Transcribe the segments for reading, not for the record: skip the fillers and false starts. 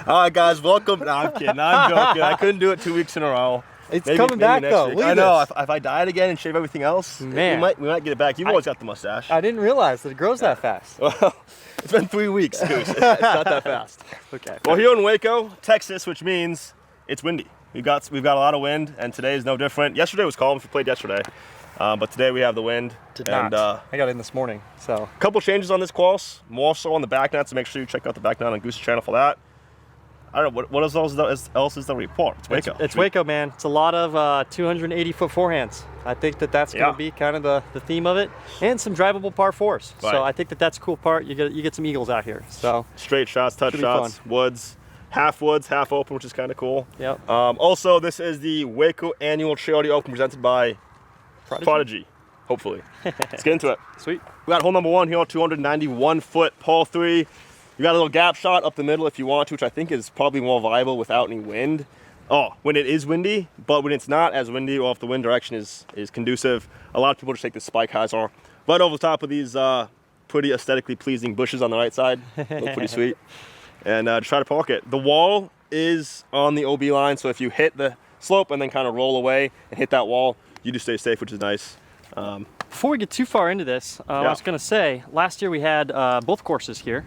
All right, guys, welcome. No, I'm kidding. I'm joking. I couldn't do it 2 weeks in a row. It's coming back though. Look I at know. this. If I diet again and shave everything else, Man. we might get it back. You've always got the mustache. I didn't realize that it grows that fast. Well, it's been 3 weeks, Goose. It's not that fast. Okay. Well, here in Waco, Texas, which means it's windy. We've got a lot of wind, and today is no different. Yesterday was calm if we played yesterday, but today we have the wind. I got in this morning, so. A couple changes on this course, more so on the back nets, so make sure you check out the back net on Goose's channel for that. I don't know, what else is the report? It's Waco. It's Waco, man. It's a lot of 280-foot forehands. I think that's going to be kind of the theme of it, and some drivable par fours. Right. So I think that's a cool part. You get some eagles out here. So straight shots, touch shots, woods, half open, which is kind of cool. Yep. Also, this is the Waco Annual Charity Open presented by Prodigy. Hopefully. Let's get into it. Sweet. We got hole number 1 here, 291-foot par 3. You got a little gap shot up the middle if you want to, which I think is probably more viable without any wind. Oh, when it is windy, but when it's not as windy or if the wind direction is conducive, a lot of people just take the spike hyzer right over the top of these pretty aesthetically pleasing bushes on the right side. Look pretty sweet. And try to park it. The wall is on the OB line, so if you hit the slope and then kind of roll away and hit that wall, you do stay safe, which is nice. Before we get too far into this, I was going to say, last year we had both courses here.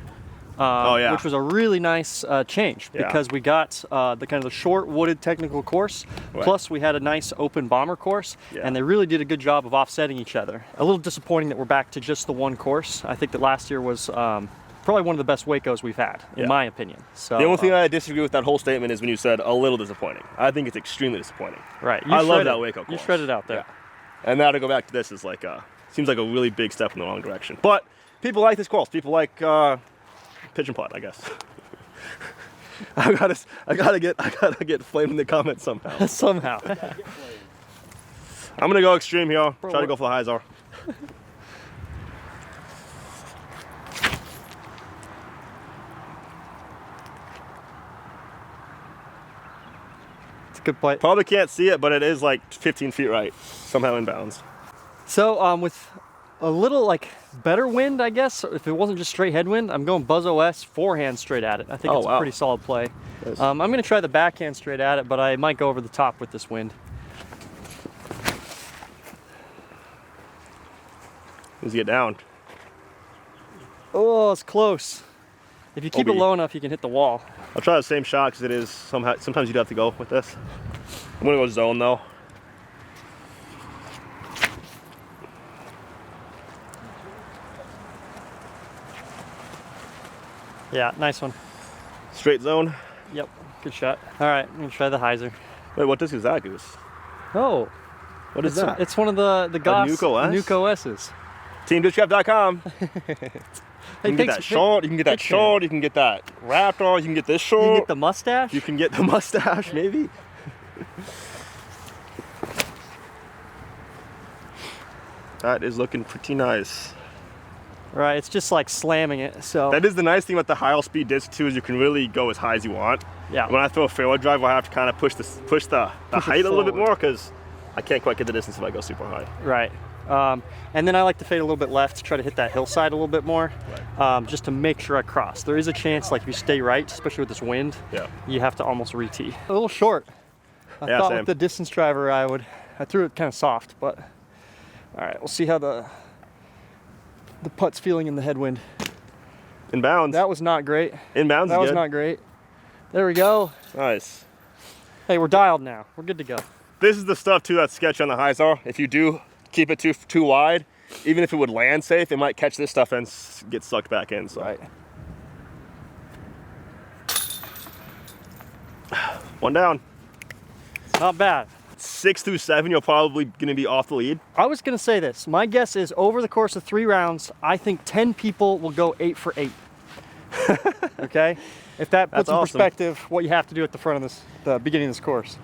Which was a really nice change because we got the kind of the short wooded technical course, plus we had a nice open bomber course, and they really did a good job of offsetting each other. A little disappointing that we're back to just the one course. I think that last year was probably one of the best Wacos we've had, in my opinion. So the only thing I disagree with that whole statement is when you said a little disappointing. I think it's extremely disappointing. Right. I love that Waco course. You shredded out there. Yeah. And now to go back to this is like seems like a really big step in the wrong direction. But people like this course. People like pitch and putt, I guess. I gotta get flamed in the comments somehow. Somehow. I'm gonna go extreme here. Try to go for the hyzer. It's a good play. Probably can't see it, but it is like 15 feet right, somehow inbounds. So with a little like better wind, I guess, if it wasn't just straight headwind, I'm going Buzz-OS forehand straight at it. I think it's a pretty solid play. I'm going to try the backhand straight at it, but I might go over the top with this wind. As you get down. Oh, it's close. If you keep it low enough, you can hit the wall. I'll try the same shot because it is sometimes you'd have to go with this. I'm going to go zone though. Yeah, nice one. Straight zone. Yep, good shot. All right, I'm gonna try the hyzer. Wait, what disc is that, Goose? Oh, what is that? It's one of the NUKE OS's. TeamDiscraft.com. You can get that short. You can get that short. You can get that Raptor. You can get this short. You can get the mustache. You can get the mustache, maybe. That is looking pretty nice. Right, it's just like slamming it. So that is the nice thing about the high speed disc too, is you can really go as high as you want. Yeah. When I throw a fairway drive, I have to kind of push the height a little bit more because I can't quite get the distance if I go super high. Right. And then I like to fade a little bit left to try to hit that hillside a little bit more, just to make sure I cross. There is a chance, like if you stay right, especially with this wind, you have to almost re-tee. A little short. I thought with the distance driver I threw it kind of soft, but all right, we'll see how the putt's feeling in the headwind. Inbounds. That was not great. Inbounds. That was not great. There we go. Nice. Hey, we're dialed now. We're good to go. This is the stuff too that's sketchy on the hyzer. If you do keep it too wide, even if it would land safe, it might catch this stuff and get sucked back in. So. Right. One down. Not bad. 6 through 7, you're probably going to be off the lead. I was going to say this. My guess is over the course of 3 rounds, I think 10 people will go 8 for 8. Okay? If that puts in perspective what you have to do at the front of the beginning of this course.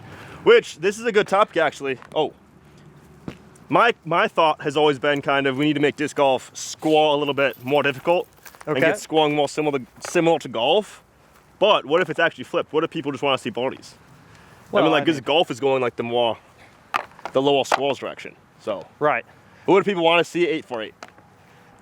Which, this is a good topic actually. Oh, my thought has always been kind of we need to make disc golf score a little bit more difficult and get scoring more similar to golf. But what if it's actually flipped? What if people just want to see birdies? Well, I mean, like, because golf is going like the lower scores direction. So right. But what if people want to see 8 for 8?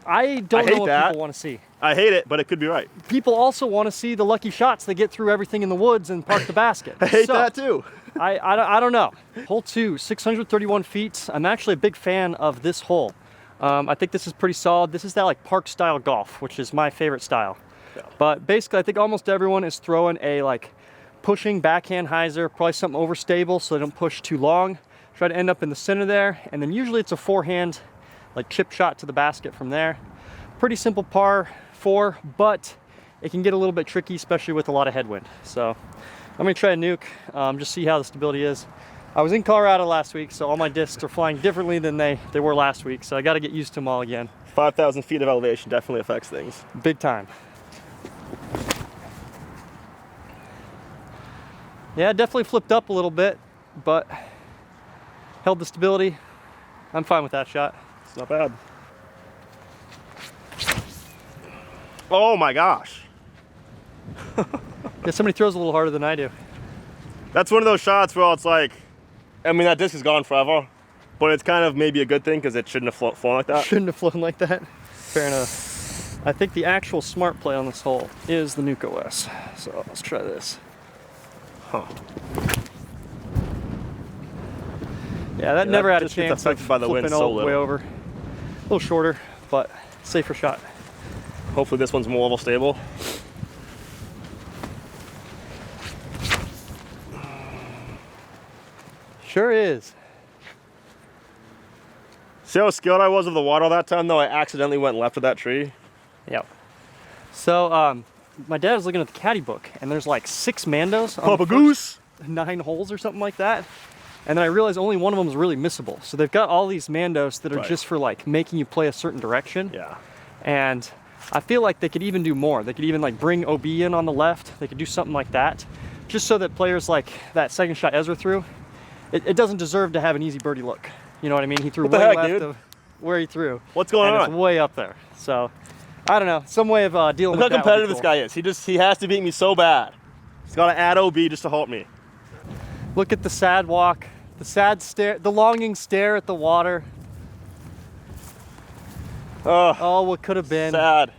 I don't know what people want to see. I hate it, but it could be right. People also want to see the lucky shots that get through everything in the woods and park the basket. I hate that too. I don't know. Hole 2, 631 feet. I'm actually a big fan of this hole. I think this is pretty solid. This is that like park style golf, which is my favorite style. Yeah. But basically, I think almost everyone is throwing a like pushing backhand hyzer, probably something overstable so they don't push too long. Try to end up in the center there, and then usually it's a forehand like chip shot to the basket from there. Pretty simple par 4, but it can get a little bit tricky, especially with a lot of headwind. So I'm gonna try a nuke, just see how the stability is. I was in Colorado last week, so all my discs are flying differently than they were last week, so I gotta get used to them all again. 5,000 feet of elevation definitely affects things. Big time. Yeah, definitely flipped up a little bit, but held the stability. I'm fine with that shot. It's not bad. Oh my gosh. Yeah, somebody throws a little harder than I do. That's one of those shots where it's like, I mean, that disc is gone forever, but it's kind of maybe a good thing because it shouldn't have flown like that. Shouldn't have flown like that. Fair enough. I think the actual smart play on this hole is the NUKE OS. So let's try this. Huh. Yeah, that never had a just gets chance affected of by the wind flipping so all the way over. A little shorter, but safer shot. Hopefully this one's more level stable. Sure is. See how scared I was of the water that time, though? I accidentally went left of that tree. Yep. So, my dad was looking at the caddy book, and there's like 6 Mandos on Papa Goose! 9 holes or something like that. And then I realized only one of them is really missable. So they've got all these Mandos that are just for like making you play a certain direction. Yeah. And I feel like they could even do more. They could even like bring OB in on the left. They could do something like that. Just so that players like that second shot Ezra threw, it doesn't deserve to have an easy birdie look. You know what I mean? He threw way left of where he threw. What's going on? It's way up there. So, I don't know. Some way of dealing with that. Look how competitive this guy is. He has to beat me so bad. He's got to add OB just to help me. Look at the sad walk. The sad stare, the longing stare at the water. Oh, what could have been. Sad.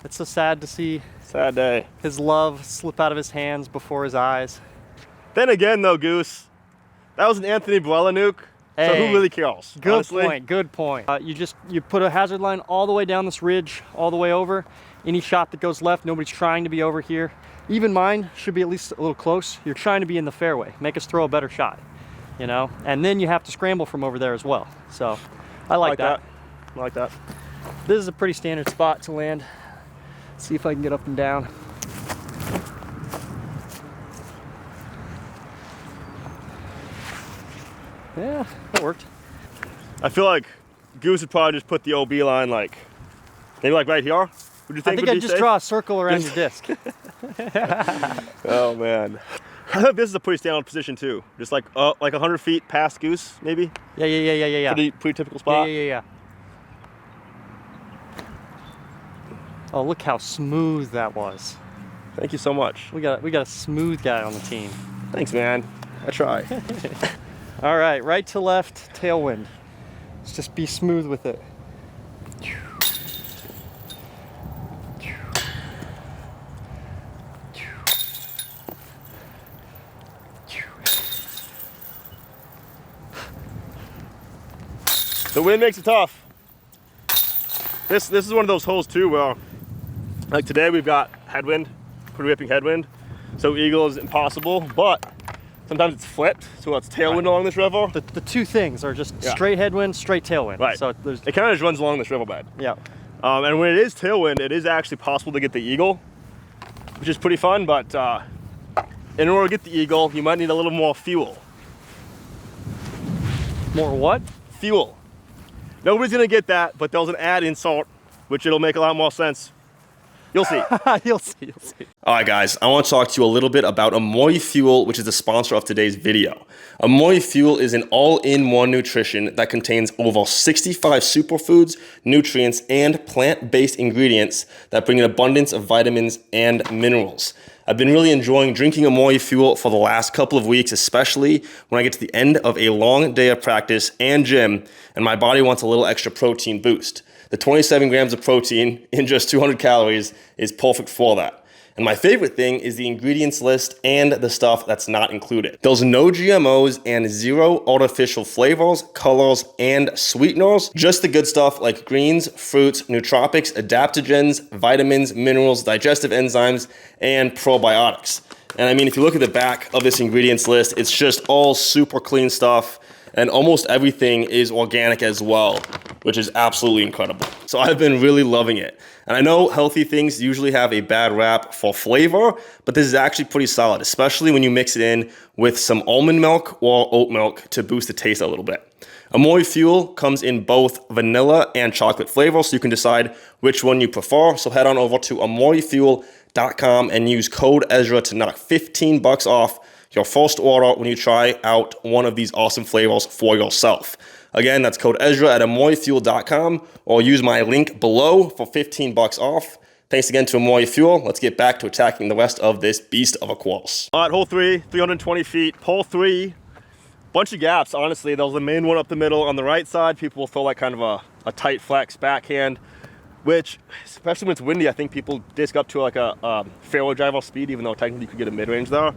It's so sad to see. Sad day. His love slip out of his hands before his eyes. Then again, though, Goose, that was an Anthony Buella nuke. Hey, so who really cares? Good honestly? point. Good point. You put a hazard line all the way down this ridge, all the way over. Any shot that goes left, nobody's trying to be over here. Even mine should be at least a little close. You're trying to be in the fairway. Make us throw a better shot. You know, and then you have to scramble from over there as well. So I like that. I like that. This is a pretty standard spot to land. Let's see if I can get up and down. Yeah, that worked. I feel like Goose would probably just put the OB line like, maybe like right here. Would you think? I think I'd just draw a circle around your disc. Oh man. I think this is a pretty standard position too. Just like 100 feet past Goose, maybe. Yeah. Pretty typical spot. Yeah. Oh, look how smooth that was. Thank you so much. We got a smooth guy on the team. Thanks, man. I try. All right to left, tailwind. Let's just be smooth with it. The wind makes it tough. This is one of those holes too where, like today we've got headwind, pretty whipping headwind, so eagle is impossible, but sometimes it's flipped, so it's tailwind along this river. The two things are just straight headwind, straight tailwind. Right. So it kind of just runs along this riverbed. Yeah. And when it is tailwind, it is actually possible to get the eagle, which is pretty fun, but in order to get the eagle, you might need a little more fuel. More what? Fuel. Nobody's gonna get that, but there's an add insult, which it'll make a lot more sense. You'll see. You'll see. All right, guys, I want to talk to you a little bit about Amoy Fuel, which is the sponsor of today's video. Amoy Fuel is an all-in-one nutrition that contains over 65 superfoods, nutrients, and plant-based ingredients that bring an abundance of vitamins and minerals. I've been really enjoying drinking Amoy Fuel for the last couple of weeks, especially when I get to the end of a long day of practice and gym, and my body wants a little extra protein boost. The 27 grams of protein in just 200 calories is perfect for that. And my favorite thing is the ingredients list and the stuff that's not included. There's no GMOs and 0 artificial flavors, colors, and sweeteners. Just the good stuff like greens, fruits, nootropics, adaptogens, vitamins, minerals, digestive enzymes, and probiotics. And I mean, if you look at the back of this ingredients list, it's just all super clean stuff. And almost everything is organic as well, which is absolutely incredible. So I've been really loving it. And I know healthy things usually have a bad rap for flavor, but this is actually pretty solid, especially when you mix it in with some almond milk or oat milk to boost the taste a little bit. Amoy Fuel comes in both vanilla and chocolate flavors, so you can decide which one you prefer. So head on over to amoyfuel.com and use code Ezra to knock 15 bucks off your first order when you try out one of these awesome flavors for yourself. Again, that's code Ezra at amoyfuel.com, or use my link below for 15 bucks off. Thanks again to Amoy Fuel. Let's get back to attacking the rest of this beast of a course. All right, hole 3, 320 feet. Hole 3, bunch of gaps, honestly. There was the main one up the middle. On the right side, people will throw like kind of a tight flex backhand, which, especially when it's windy, I think people disc up to like a fairway driver speed, even though technically you could get a mid-range there.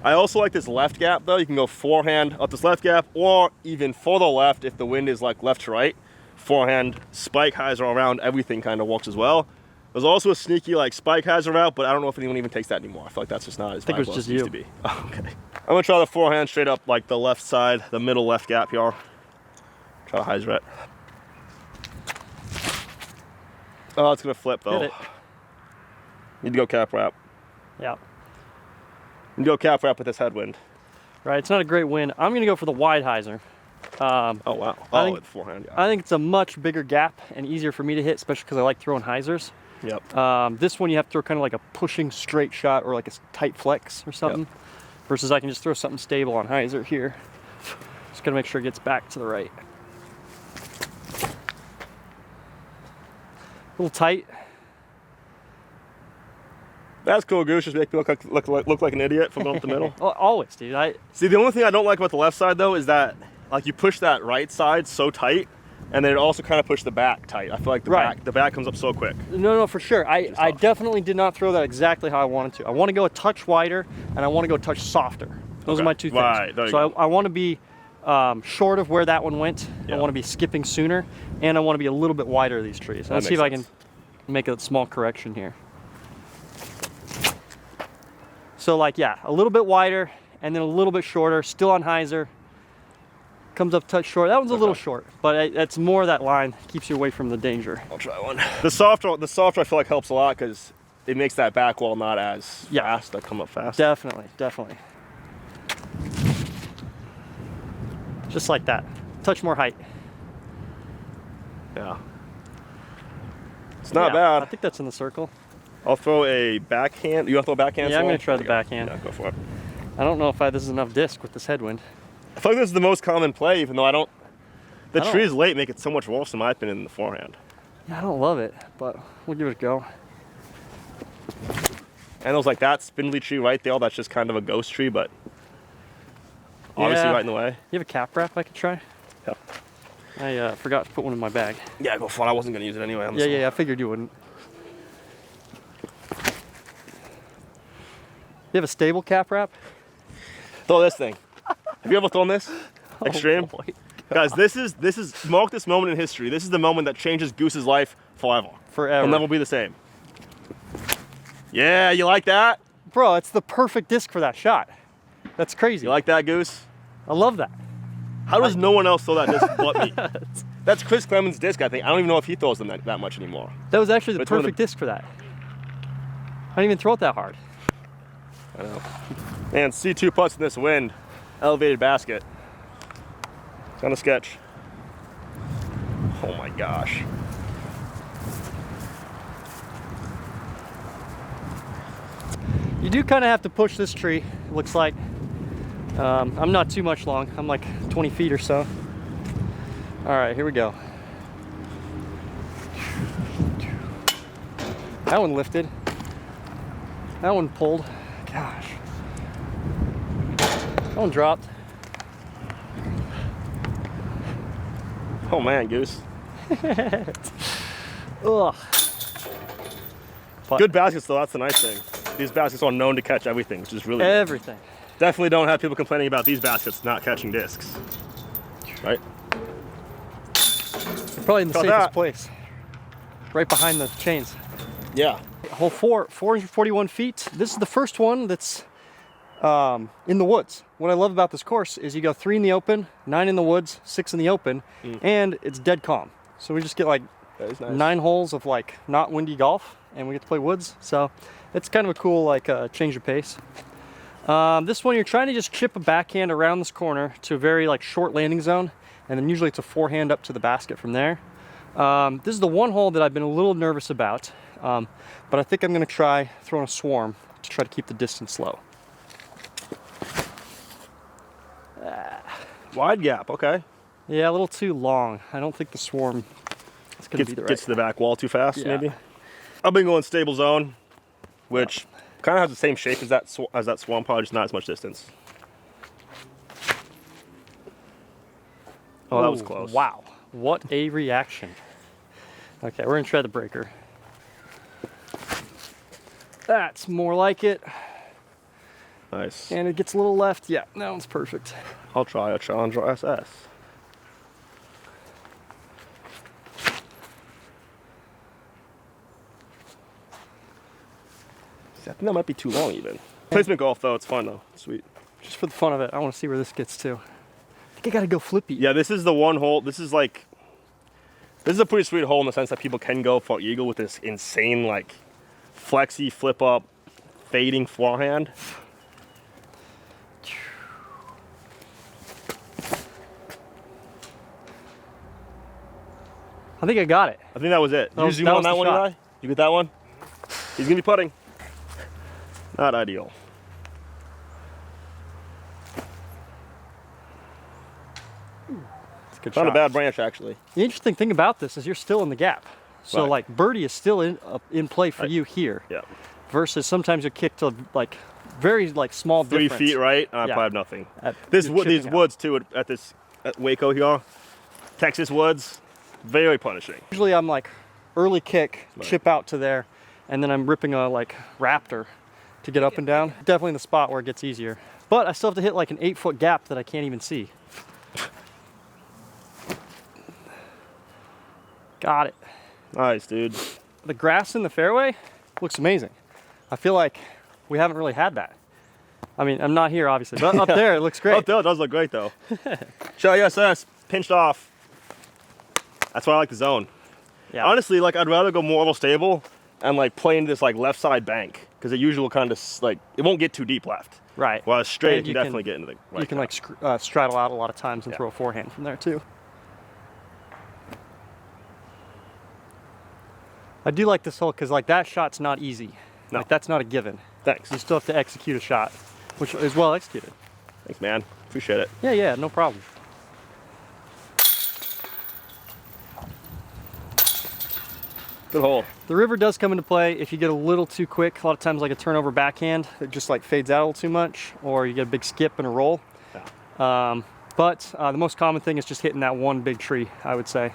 I also like this left gap though. You can go forehand up this left gap, or even further left if the wind is like left to right. Forehand spike hyzer around everything kind of works as well. There's also a sneaky like spike hyzer route, but I don't know if anyone even takes that anymore. I feel like that's just not as viable as it used to be. Oh, okay. I'm gonna try the forehand straight up like the left side, the middle left gap here. Try to hyzer it. Oh, it's gonna flip though. Need to go cap wrap. Yeah. And go cap wrap with this headwind. Right, it's not a great wind. I'm gonna go for the wide hyzer. Oh wow! With forehand. Yeah. I think it's a much bigger gap and easier for me to hit, especially because I like throwing hyzers. Yep. This one you have to throw kind of like a pushing straight shot or like a tight flex or something. Yep. Versus I can just throw something stable on hyzer here. Just gotta make sure it gets back to the right. A little tight. That's cool, Goose. Just make me look like an idiot from going up the middle. Always, dude. See, the only thing I don't like about the left side though is that like you push that right side so tight, and then it also kind of pushed the back tight. I feel like the back comes up so quick. No, for sure. I definitely did not throw that exactly how I wanted to. I want to go a touch wider, and I want to go a touch softer. Those are my two things. Right, so I want to be short of where that one went. Yeah. I want to be skipping sooner, and I want to be a little bit wider of these trees. Let's see if I can make a small correction here. So like, yeah, a little bit wider and then a little bit shorter, still on hyzer. Comes up touch short. That one's a little short, but it's more that line. Keeps you away from the danger. I'll try one. The softer I feel like helps a lot because it makes that back wall not as fast. I come up fast. Definitely. Just like that. Touch more height. Yeah. It's not bad. I think that's in the circle. I'll throw a backhand. You want to throw a backhand? Yeah, I'm going to try the backhand. Yeah, go for it. I don't know if this is enough disc with this headwind. I feel like this is the most common play, even though I don't. The trees late make it so much worse, in my opinion, than the forehand. Yeah, I don't love it, but we'll give it a go. And there's like that spindly tree right there. That's just kind of a ghost tree, but obviously right in the way. You have a cap wrap I could try? Yeah. I forgot to put one in my bag. Yeah, go for it. I wasn't going to use it anyway. Yeah, I figured you wouldn't. You have a stable cap wrap? Throw this thing. Have you ever thrown this? Extreme? Oh, guys, this is mark this moment in history. This is the moment that changes Goose's life forever. Forever. It'll never be the same. Yeah, you like that? Bro, it's the perfect disc for that shot. That's crazy. You like that, Goose? I love that. How does no one else throw that disc but me? That's Chris Clemens' disc, I think. I don't even know if he throws them that much anymore. That was actually the perfect disc for that. I didn't even throw it that hard. I know. Man, C2 putts in this wind. Elevated basket. It's on a sketch. Oh my gosh. You do kind of have to push this tree, it looks like. I'm not too much long. I'm like 20 feet or so. All right, here we go. That one lifted. That one pulled. Gosh. That one dropped. Oh man, Goose. Ugh. But good baskets though, that's the nice thing. These baskets are known to catch everything, which is really everything. Good. Definitely don't have people complaining about these baskets not catching discs. Right? They're probably in the safest place. Right behind the chains. Yeah. Hole 4, 441 feet. This is the first one that's in the woods. What I love about this course is you go 3 in the open, 9 in the woods, 6 in the open, and it's dead calm. So we just get like nice. 9 holes of like not windy golf, and we get to play woods. So it's kind of a cool like change of pace. This one you're trying to just chip a backhand around this corner to a very like short landing zone, and then usually it's a forehand up to the basket from there. This is the one hole that I've been a little nervous about, but I think I'm going to try throwing a swarm to try to keep the distance low. Wide gap, okay. Yeah, a little too long. I don't think the swarm is going to be the right. Gets to the back wall too fast, Yeah. maybe. I've been going stable zone, which kind of has the same shape as that swarm, probably just not as much distance. Oh, that was close. Wow, what a reaction. Okay, we're going to try the breaker. That's more like it. Nice. And it gets a little left. Yeah, that one's perfect. I'll try a Challenger SS. I think that might be too long even. Placement golf though, it's fun though. Sweet. Just for the fun of it, I want to see where this gets to. I think I gotta go flippy. Yeah, this is the one hole. This is a pretty sweet hole in the sense that people can go for eagle with this insane like flexy, flip up, fading forehand. I think I got it. I think that was it. That was you on that the one, shot. Eli? You get that one? He's gonna be putting. Not ideal. It's a good Not shot. a bad branch actually. The interesting thing about this is you're still in the gap. So Right. like birdie is still in play for you here. Yeah. Versus sometimes you're kicked to like very like small 3 difference. feet right, I Yeah. probably have nothing. At- These you're chipping out. woods too at Waco here, Texas woods, very punishing. Usually I'm like early kick, Right. chip out to there, and then I'm ripping a like raptor to get up and down. Definitely the spot where it gets easier. But I still have to hit like an 8-foot gap that I can't even see. Got it. Nice, dude. The grass in the fairway looks amazing. I feel like we haven't really had that. I mean, I'm not here obviously, but up there it looks great. Up there it does look great though. Shelly SS, pinched off. That's why I like the zone. Yeah. Honestly, like I'd rather go more stable and like play into this like left side bank because the usual kind of like it won't get too deep left. Right. While straight, And you can definitely get into the right. You can like straddle out a lot of times and Yeah. throw a forehand from there too. I do like this hole because like that shot's not easy. No. Like that's not a given. Thanks. You still have to execute a shot, which is well executed. Thanks, man. Appreciate it. Yeah, no problem. Good hole. The river does come into play if you get a little too quick. A lot of times like a turnover backhand, it just like fades out a little too much, or you get a big skip and a roll. Yeah. But the most common thing is just hitting that one big tree, I would say,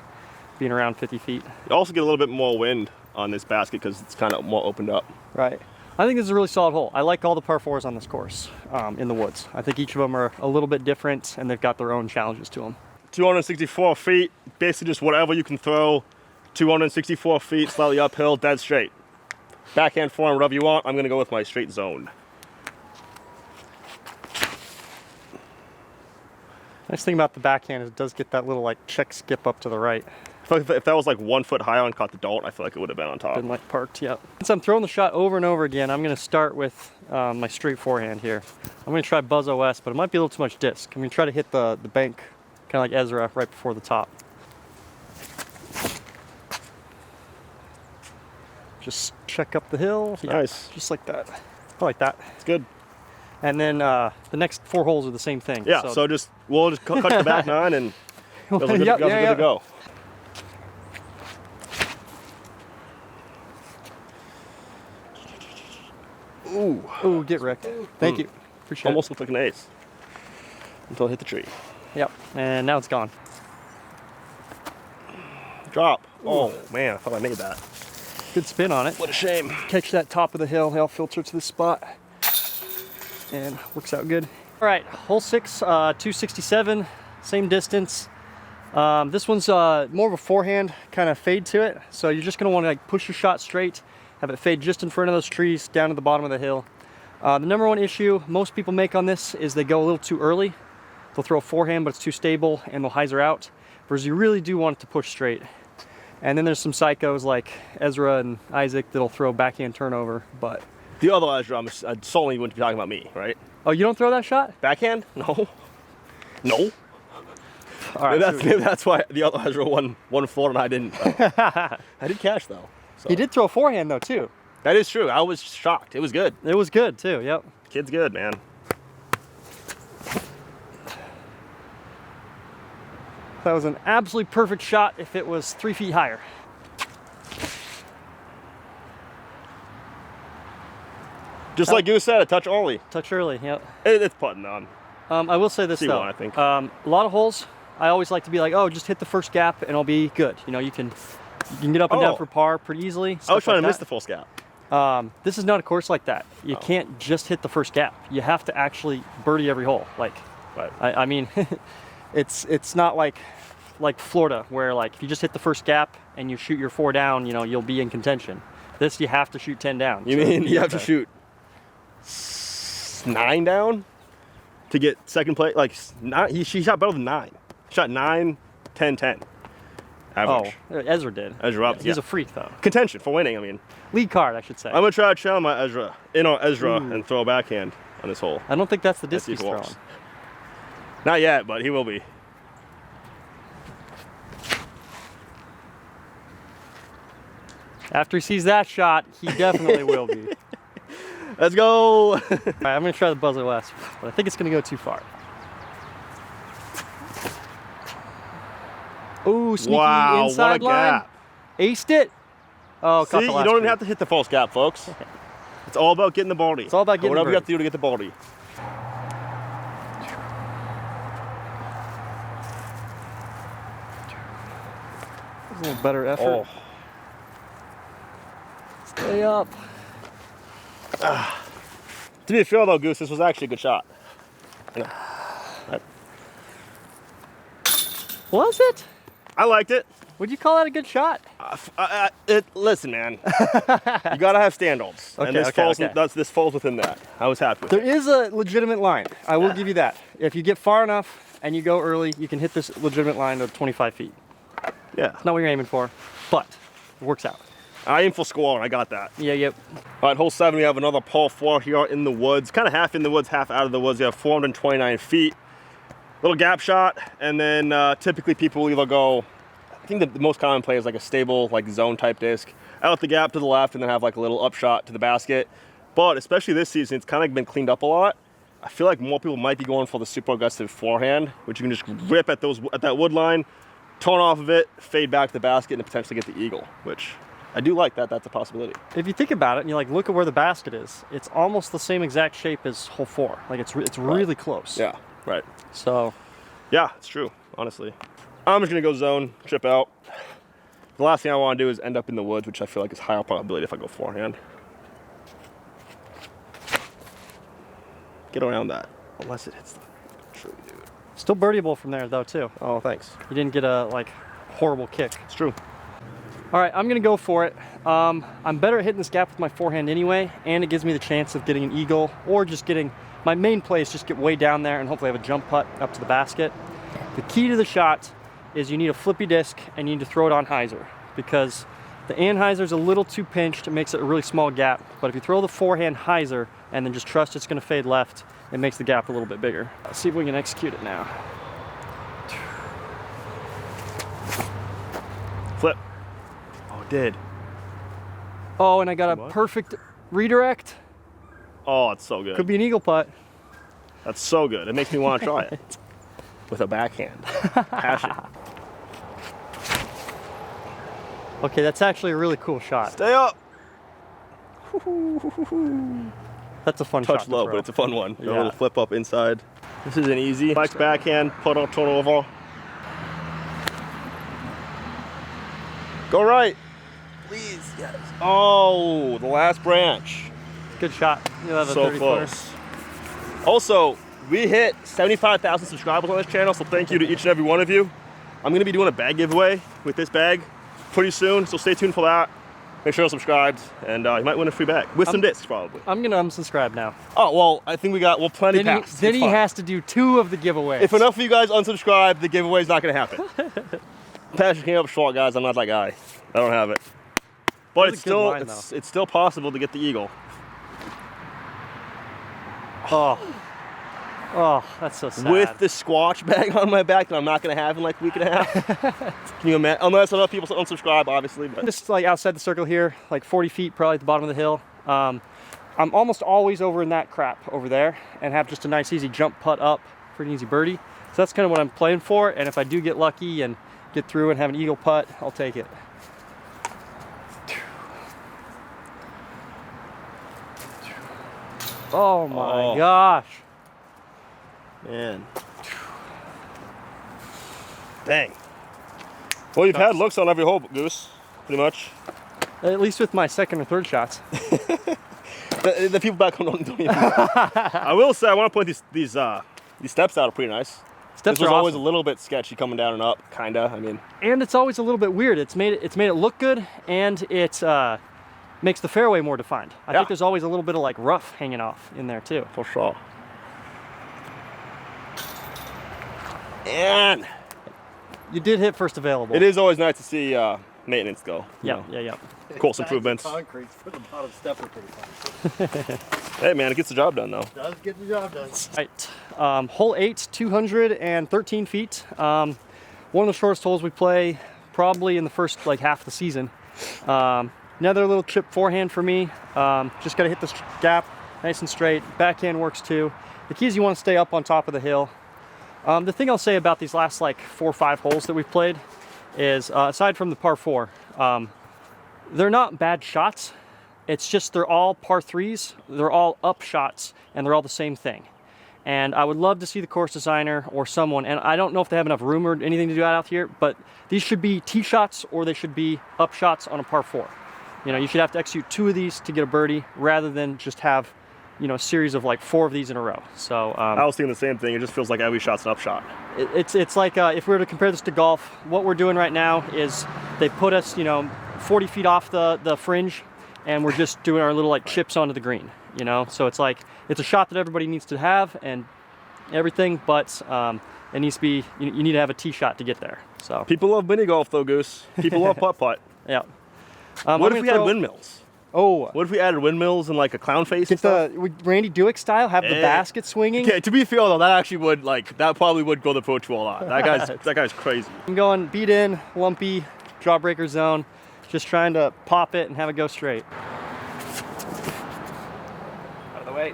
being around 50 feet. You also get a little bit more wind on this basket because it's kind of more opened up. Right. I think this is a really solid hole. I like all the par 4s on this course in the woods. I think each of them are a little bit different and they've got their own challenges to them. 264 feet, basically just whatever you can throw. 264 feet, slightly uphill, dead straight. Backhand, forehand, whatever you want. I'm gonna go with my straight zone. Nice thing about the backhand is it does get that little like check skip up to the right. If that was like 1 foot higher and caught the dart, I feel like it would have been on top. Been like parked, yep. Since I'm throwing the shot over and over again, I'm gonna start with my straight forehand here. I'm gonna try W.A.C.O, but it might be a little too much disc. I'm gonna try to hit the bank, kind of like Ezra, right before the top. Just check up the hill. Yeah, Nice. just like that. I like that. It's good. And then the next 4 holes are the same thing. Yeah, so we'll just cut the back 9 and those are good, Yep, good to go. Ooh, get wrecked. Thank you. Appreciate Almost looked like an ace until it hit the tree. it. Yep, and now it's gone. Drop. Oh man, I thought I made that. Good spin on it. What a shame. Catch that top of the hill. I'll filter to the spot. And works out good. All right, hole 6, 267, same distance. This one's more of a forehand kind of fade to it. So you're just gonna wanna like push your shot straight, have it fade just in front of those trees down to the bottom of the hill. The number one issue most people make on this is they go a little too early. They'll throw a forehand, but it's too stable and they'll hyzer out. Whereas you really do want it to push straight. And then there's some psychos like Ezra and Isaac that'll throw backhand turnover, but. The other Ezra, I solely wouldn't be talking about me, right? Oh, you don't throw that shot? Backhand? No. No. All right, that's why the other Ezra won floor and I didn't. I did cash though. So. He did throw a forehand though too. That is true. I was shocked. It was good. It was good too, yep. Kid's good, man. That was an absolutely perfect shot if it was 3 feet higher. Just like Goose said, a touch early. Touch early, yep. It's putting on. I will say this though. I think. A lot of holes, I always like to be like, oh, just hit the first gap and I'll be good. You know, you can get up and down for par pretty easily. I was trying to miss the full gap. This is not a course like that. You can't just hit the first gap. You have to actually birdie every hole. Like, right. I mean, it's not like Florida where like if you just hit the first gap and you shoot your 4 down, you know, you'll be in contention. This you have to shoot 10 down. You mean you have to shoot 9 down to get second place? Like she shot better than 9. Shot 9, 10, 10. Average. Oh, Ezra did. Ezra, yeah. He's a freak though. Contention for winning, I mean. Lead card, I should say. I'm gonna try to challenge my Ezra, and throw a backhand on this hole. I don't think that's the disc he's throwing. Not yet, but he will be. After he sees that shot, he definitely will be. Let's go. All right, I'm gonna try the buzzer last, but I think it's gonna go too far. Ooh, sneaky inside line. Gap. Aced it. Oh, see, you don't even have to hit the false gap, folks. It's all about getting the birdie. It's all about getting whatever you have to do to get the birdie. A little better effort. Stay up. To be fair though, Goose, this was actually a good shot. Was it? I liked it. Would you call that a good shot? Listen, man. You gotta have standards. Okay, and this falls within that. I was happy with it. There is a legitimate line. I will give you that. If you get far enough and you go early, you can hit this legitimate line of 25 feet. Yeah. It's not what you're aiming for, but it works out. I aim for score, and I got that. Yeah, yep. All right, hole 7, we have another par 4 here in the woods. Kind of half in the woods, half out of the woods. You have 429 feet. Little gap shot, and then typically people will either go, I think the most common play is like a stable, like zone type disc, out the gap to the left, and then have like a little upshot to the basket. But especially this season, it's kind of been cleaned up a lot. I feel like more people might be going for the super aggressive forehand, which you can just rip at that wood line, turn off of it, fade back to the basket, and potentially get the eagle, which I do like that. That's a possibility. If you think about it and you like look at where the basket is, it's almost the same exact shape as hole 4. Like it's really close. Yeah, right. So, yeah, it's true, honestly. I'm just gonna go zone, chip out. The last thing I wanna do is end up in the woods, which I feel like is higher probability if I go forehand. Get around that, unless it hits the tree, dude. Still birdieable from there though too. Oh, thanks. You didn't get a like horrible kick. It's true. All right, I'm gonna go for it. I'm better at hitting this gap with my forehand anyway, and it gives me the chance of getting an eagle or just getting, my main play is just get way down there and hopefully have a jump putt up to the basket. The key to the shot is you need a flippy disc and you need to throw it on hyzer, because the anhyzer's a little too pinched. It makes it a really small gap, but if you throw the forehand hyzer and then just trust it's gonna fade left, it makes the gap a little bit bigger. Let's see if we can execute it now. Flip. Oh, it did. Oh, and I got a perfect redirect. Oh, it's so good. Could be an eagle putt. That's so good. It makes me want to try it. With a backhand. Passion. Okay, that's actually a really cool shot. Stay up. That's a fun shot. Touch low, but it's a fun one. Yeah. A little flip up inside. This is an easy. Flex backhand, put on turnover. Go right. Please, yes. Oh, the last branch. Good shot. You'll have a so 30 close. Also, we hit 75,000 subscribers on this channel, so thank you to each and every one of you. I'm gonna be doing a bag giveaway with this bag pretty soon, so stay tuned for that. Make sure you're subscribed, and you might win a free bag with some discs, probably. I'm gonna unsubscribe now. Oh well, I think we'll plenty past. Then he has to do 2 of the giveaways. If enough of you guys unsubscribe, the giveaway's not gonna happen. Patrick came up short, guys. I'm not that guy. I don't have it, but it's still possible to get the eagle. Oh, that's so sad. With the Squatch bag on my back that I'm not gonna have in like a week and a half. Can you imagine? Unless enough people unsubscribe, obviously. But. Just like outside the circle here, like 40 feet probably at the bottom of the hill. I'm almost always over in that crap over there and have just a nice easy jump putt up for an easy birdie. So that's kind of what I'm playing for. And if I do get lucky and get through and have an eagle putt, I'll take it. Oh my gosh. Man. Dang. Well, you've had looks on every hole, Goose, pretty much. At least with my second or third shots. the people back home don't even know. I will say, I want to point these steps out are pretty nice. Steps this was are always awesome. a little bit sketchy coming down and up, kinda. I mean. And it's always a little bit weird. It's made it look good, and it makes the fairway more defined. I think there's always a little bit of like rough hanging off in there too. For sure. And you did hit first available. It is always nice to see maintenance go. Yeah. Course improvements. Concrete for the bottom step are pretty fun. Hey man, it gets the job done though. It does get the job done. Right. Hole 8, 213 feet. One of the shortest holes we play probably in the first like half of the season. Another little chip forehand for me. Just gotta hit this gap nice and straight. Backhand works too. The key is you want to stay up on top of the hill. The thing I'll say about these last like 4 or 5 holes that we've played is, aside from the par 4, they're not bad shots. It's just they're all par 3s, they're all up shots, and they're all the same thing. And I would love to see the course designer or someone, and I don't know if they have enough room or anything to do out here, but these should be tee shots or they should be up shots on a par 4. You know, you should have to execute 2 of these to get a birdie rather than just have, you know, a series of like 4 of these in a row. So I was thinking the same thing. It just feels like every shot's an upshot. It's like if we were to compare this to golf, what we're doing right now is they put us, you know, 40 feet off the fringe, and we're just doing our little like chips onto the green. You know, so it's like it's a shot that everybody needs to have and everything, but it needs to be you need to have a tee shot to get there. So people love mini golf though, Goose. People love putt putt. Yeah. What if we had windmills? Oh, what if we added windmills and like a clown face? Get would Randy Duick style, have the basket swinging. Okay, to be fair though, that actually would that probably would go the pro tour a lot. That guy's crazy. I'm going beat in, lumpy, jawbreaker zone, just trying to pop it and have it go straight. Out of the way.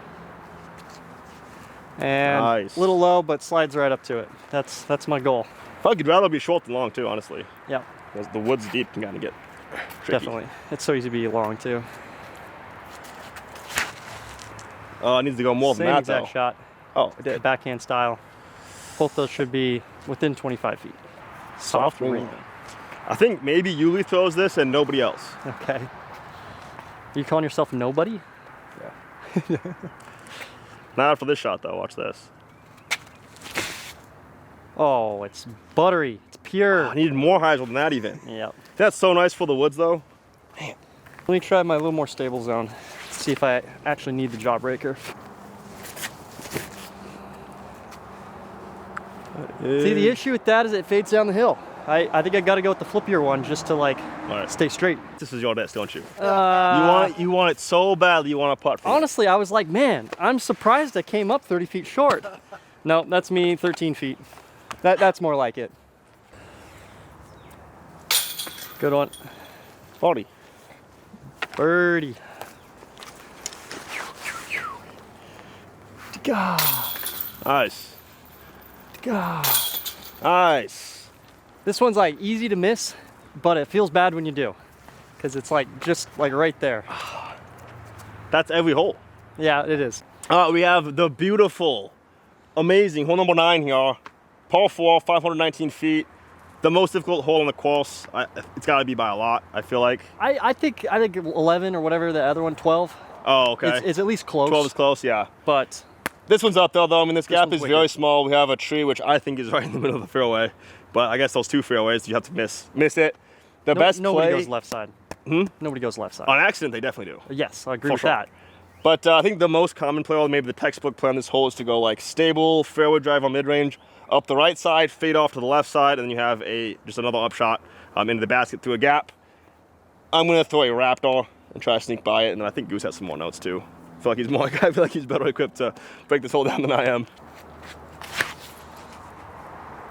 And nice. A little low, but slides right up to it. That's my goal. I could rather be short than long too, honestly. Yeah. Because the woods deep can kind of get tricky. Definitely. It's so easy to be long too. Oh, it needs to go more than that though. Same exact shot. Oh, it did. Backhand style. Both those should be within 25 feet. Soft ring. I think maybe Yuli throws this and nobody else. Okay. Are you calling yourself nobody? Yeah. Not for this shot though. Watch this. Oh, it's buttery. It's pure. Oh, I needed more highs than that even. Yep. That's so nice for the woods though. Man. Let me try my little more stable zone. See if I actually need the jawbreaker. See, the issue with that is it fades down the hill. I think I got to go with the flippier one just to like stay straight. This is your disc, don't you? You want it so badly. You want to putt. Honestly, I was like, man, I'm surprised I came up 30 feet short. No, that's me, 13 feet. That's more like it. Good one. 40. Birdie. Nice. Nice. This one's like easy to miss, but it feels bad when you do, because it's like just like right there. That's every hole. Yeah, it is. We have the beautiful, amazing hole number 9 here. Par 4, 519 feet. The most difficult hole in the course, it's got to be by a lot, I feel like. I think 11 or whatever, the other one, 12. Oh, okay. It's at least close. 12 is close, yeah. But this one's up there, though. I mean, this gap is wicked. very small. We have a tree, which I think is right in the middle of the fairway. But I guess those 2 fairways, you have to miss it. The best nobody play... goes left side. Nobody goes left side. On accident, they definitely do. Yes, I agree with that. But I think the most common play, or maybe the textbook play on this hole, is to go like stable, fairway drive on mid-range, up the right side, fade off to the left side, and then you have just another upshot into the basket through a gap. I'm going to throw a Raptor and try to sneak by it, and then I think Goose has some more notes too. I feel like he's better equipped to break this hole down than I am.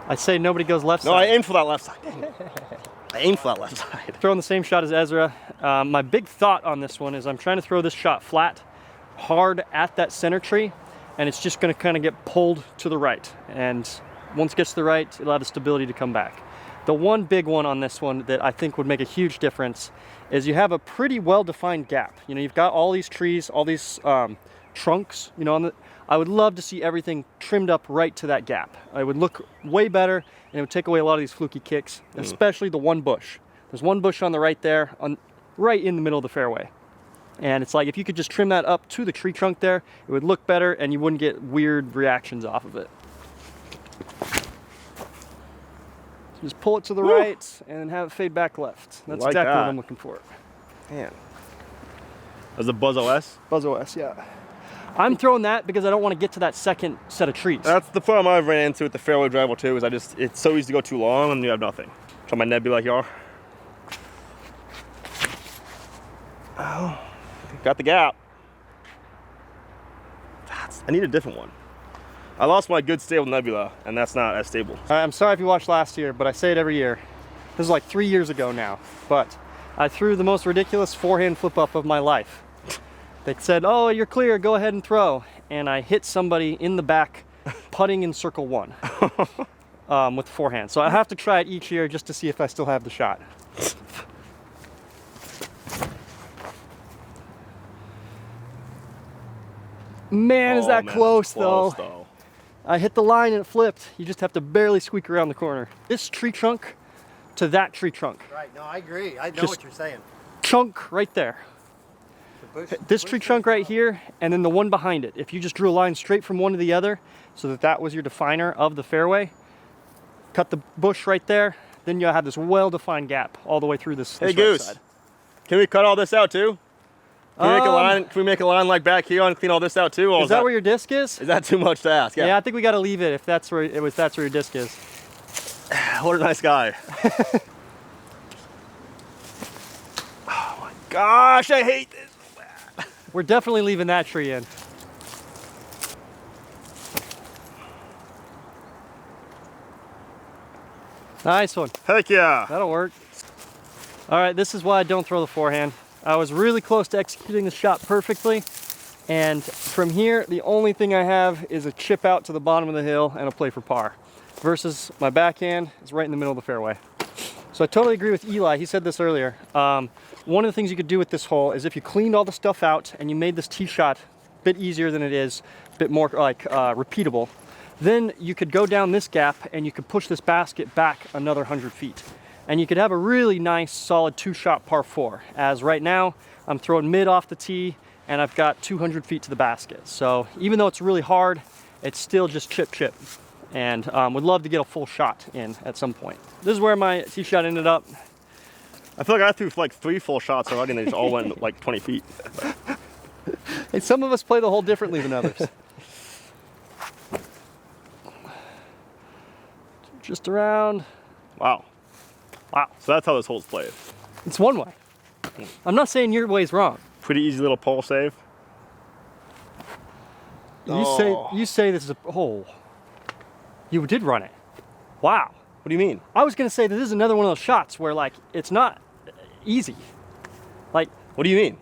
I say nobody goes left side. No, I aim for that left side. I aim for that left side. Throwing the same shot as Ezra. My big thought on this one is I'm trying to throw this shot flat, hard at that center tree, and it's just going to kind of get pulled to the right. And once it gets to the right, it'll have the stability to come back. The one big one on this one that I think would make a huge difference is you have a pretty well-defined gap. You know, you've got all these trees, all these trunks, you know, I would love to see everything trimmed up right to that gap. It would look way better, and it would take away a lot of these fluky kicks, especially the one bush. There's one bush on the right there, right in the middle of the fairway. And it's like, if you could just trim that up to the tree trunk there, it would look better, and you wouldn't get weird reactions off of it. Just pull it to the right, and then have it fade back left. That's like exactly that. what I'm looking for. Man. That's a Buzz-OS? Buzz-OS, yeah. I'm throwing that because I don't want to get to that second set of trees. That's the problem I've ran into with the fairway driver too, is it's so easy to go too long and you have nothing. Try my nebula here. Oh, got the gap. I need a different one. I lost my good stable nebula, and that's not as stable. I'm sorry if you watched last year, but I say it every year. This is like 3 years ago now, but I threw the most ridiculous forehand flip up of my life. They said, oh, you're clear, go ahead and throw. And I hit somebody in the back putting in circle 1 with forehand. So I have to try it each year just to see if I still have the shot. Man, is that close though. I hit the line and it flipped. You just have to barely squeak around the corner. This tree trunk to that tree trunk. Right, no, I agree. I know Just what you're saying. Chunk right there. This tree trunk right here, and then the one behind it. If you just drew a line straight from one to the other, so that was your definer of the fairway, cut the bush right there, then you'll have this well-defined gap all the way through this Hey right Goose, side. Can we cut all this out too? Can we make a line like back here and clean all this out too? Or Is that where your disc is? Is that too much to ask? Yeah, I think we got to leave it if that's where that's where your disc is. What a nice guy. Oh my gosh, I hate this. We're definitely leaving that tree in. Nice one. Heck yeah. That'll work. All right, this is why I don't throw the forehand. I was really close to executing the shot perfectly, and from here, the only thing I have is a chip out to the bottom of the hill and a play for par, versus my backhand is right in the middle of the fairway. So I totally agree with Eli. He said this earlier. One of the things you could do with this hole is if you cleaned all the stuff out and you made this tee shot a bit easier than it is, a bit more like repeatable, then you could go down this gap and you could push this basket back another 100 feet. And you could have a really nice, solid 2-shot par 4. As right now, I'm throwing mid off the tee and I've got 200 feet to the basket. So even though it's really hard, it's still just chip, chip. And would love to get a full shot in at some point. This is where my tee shot ended up. I feel like I threw like 3 full shots already and they just all went like 20 feet. Hey, some of us play the hole differently than others. Just around. Wow. Wow. So that's how this hole's played. It's one way. I'm not saying your way's wrong. Pretty easy little pole save. You say this is a hole. You did run it. Wow. What do you mean? I was gonna say that this is another one of those shots where like it's not easy. Like, what do you mean?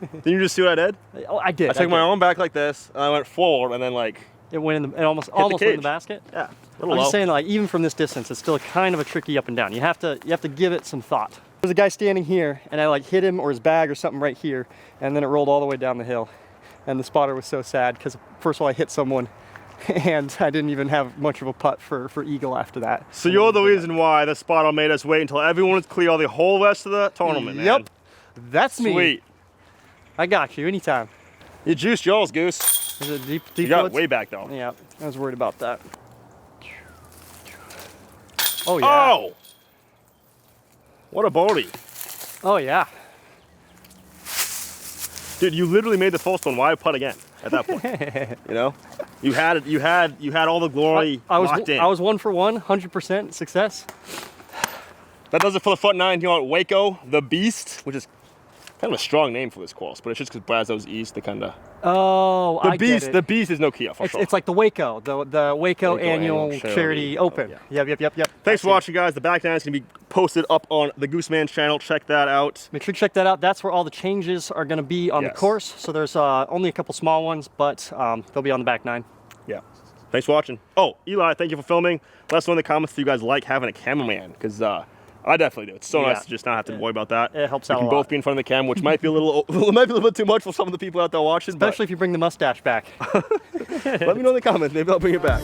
Didn't you just see what I did? Oh, I did. I took my arm back like this, and I went forward, and then like it went in the, it almost went in the basket. Yeah. I'm just saying, like, even from this distance, it's still kind of a tricky up and down. You have to give it some thought. There's a guy standing here, and I like hit him or his bag or something right here, and then it rolled all the way down the hill. And the spotter was so sad because first of all I hit someone, and I didn't even have much of a putt for eagle after that. So you're the reason why the spotter made us wait until everyone was clear the whole rest of the tournament, man. Yep, that's me. Sweet. I got you anytime. You juiced yours, Goose. Is it deep You got it woods? way back though. Yeah, I was worried about that. Oh yeah. Oh! What a bogey. Oh yeah. Dude, you literally made the first one. Why putt again at that point? You know? You had it, you had all the glory locked in. I was 1 for 1, 100% success. That does it for the front nine here at Waco, the Beast, which is kind of a strong name for this course, but it's just because Brazos East, the kind of... Oh, I get it. The Beast is NUKE for sure. It's like the W.A.C.O, the W.A.C.O annual charity open. Oh, yeah. Yep. Thanks for watching, guys. The back nine is going to be posted up on the Goose Man channel. Check that out. Make sure to check that out. That's where all the changes are going to be on the course. So there's only a couple small ones, but they'll be on the back nine. Yeah. Thanks for watching. Oh, Eli, thank you for filming. Let us know in the comments if you guys like having a cameraman, because I definitely do. It's so nice to just not have to worry about that. It helps out a lot. We can both be in front of the camera, which might be a little bit too much for some of the people out there watching. Especially if you bring the mustache back. Let me know in the comments. Maybe I'll bring it back.